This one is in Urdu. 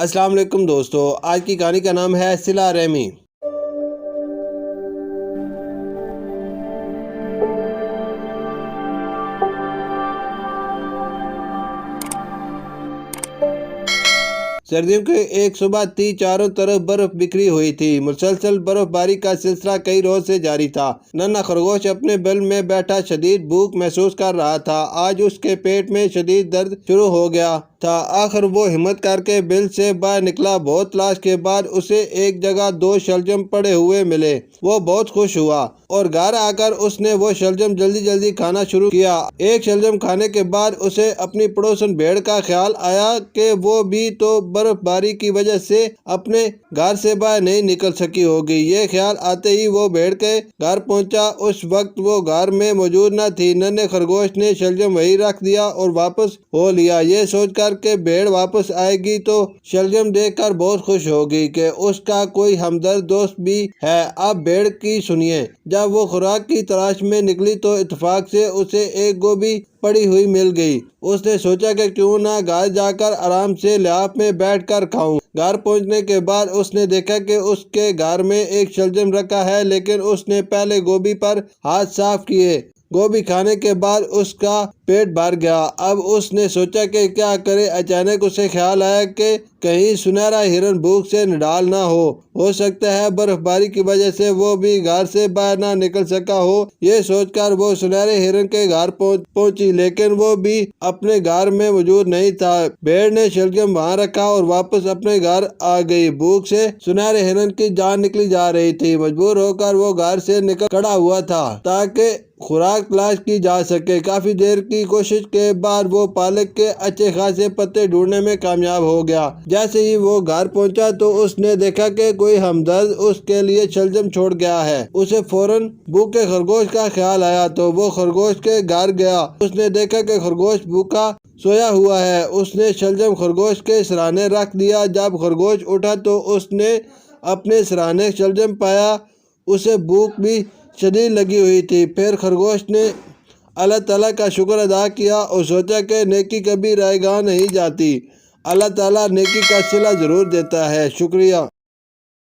السلام علیکم دوستو، آج کی کہانی کا نام ہے صلہ رحمی۔ سردیوں کی ایک صبح تھی، چاروں طرف برف بکھری ہوئی تھی۔ مسلسل برف باری کا سلسلہ کئی روز سے جاری تھا۔ ننھا خرگوش اپنے بل میں بیٹھا شدید بھوک محسوس کر رہا تھا۔ آج اس کے پیٹ میں شدید درد شروع ہو گیا تھا۔ آخر وہ ہمت کر کے بل سے باہر نکلا۔ بہت تلاش کے بعد اسے ایک جگہ 2 شلجم پڑے ہوئے ملے۔ وہ بہت خوش ہوا اور گھر آ کر اس نے وہ شلجم جلدی جلدی کھانا شروع کیا۔ ایک شلجم کھانے کے بعد اسے اپنی پڑوسن بھیڑ کا خیال آیا کہ وہ بھی تو برف باری کی وجہ سے اپنے گھر سے باہر نہیں نکل سکی ہوگی۔ یہ خیال آتے ہی وہ بھیڑ کے گھر پہنچا۔ اس وقت وہ گھر میں موجود نہ تھی۔ ننھے خرگوش نے شلجم وہیں رکھ دیا اور واپس ہو لیا، یہ سوچ کر کہ بھیڑ واپس آئے گی تو شلجم دیکھ کر بہت خوش ہوگی کہ اس کا کوئی ہمدرد دوست بھی ہے۔ اب بھیڑ کی سنیے۔ جب وہ خوراک کی تلاش میں نکلی تو اتفاق سے اسے ایک گوبھی پڑی ہوئی مل گئی۔ اس نے سوچا کہ کیوں نہ گھر جا کر آرام سے لحاف میں بیٹھ کر کھاؤں۔ گھر پہنچنے کے بعد اس نے دیکھا کہ اس کے گھر میں ایک شلجم رکھا ہے، لیکن اس نے پہلے گوبھی پر ہاتھ صاف کیے۔ گوبھی کھانے کے بعد اس کا پیٹ بھر گیا۔ اب اس نے سوچا کہ کیا کرے۔ اچانک اسے خیال آیا کہ کہیں سنہرا ہرن بھوک سے نڈال نہ ہو سکتا ہے برف باری کی وجہ سے وہ بھی گھر سے باہر نہ نکل سکا ہو۔ یہ سوچ کر وہ سنہرے ہرن کے گھر پہنچی، لیکن وہ بھی اپنے گھر میں موجود نہیں تھا۔ بھیڑ نے شلجم وہاں رکھا اور واپس اپنے گھر آ گئی۔ بھوک سے سنہرے ہرن کی جان نکلی جا رہی تھی۔ مجبور ہو کر وہ گھر سے نکل کھڑا ہوا تھا تاکہ خوراک تلاش کی جا سکے۔ کافی دیر کی کوشش کے بعد وہ پالک کے اچھے خاصے پتے ڈھونڈنے میں کامیاب ہو گیا۔ جیسے ہی وہ گھر پہنچا تو اس نے دیکھا کہ کوئی ہمدرد اس کے لیے شلجم چھوڑ گیا ہے۔ اسے فوراً بھوکے خرگوش کا خیال آیا تو وہ خرگوش کے گھر گیا۔ اس نے دیکھا کہ خرگوش بھوکا سویا ہوا ہے۔ اس نے شلجم خرگوش کے سرانے رکھ دیا۔ جب خرگوش اٹھا تو اس نے اپنے سرانے شلجم پایا۔ اسے بھوک بھی شدید لگی ہوئی تھی۔ پھر خرگوش نے اللہ تعالیٰ کا شکر ادا کیا اور سوچا کہ نیکی کبھی رائیگاں نہیں جاتی۔ اللہ تعالیٰ نیکی کا صلہ ضرور دیتا ہے۔ شکریہ۔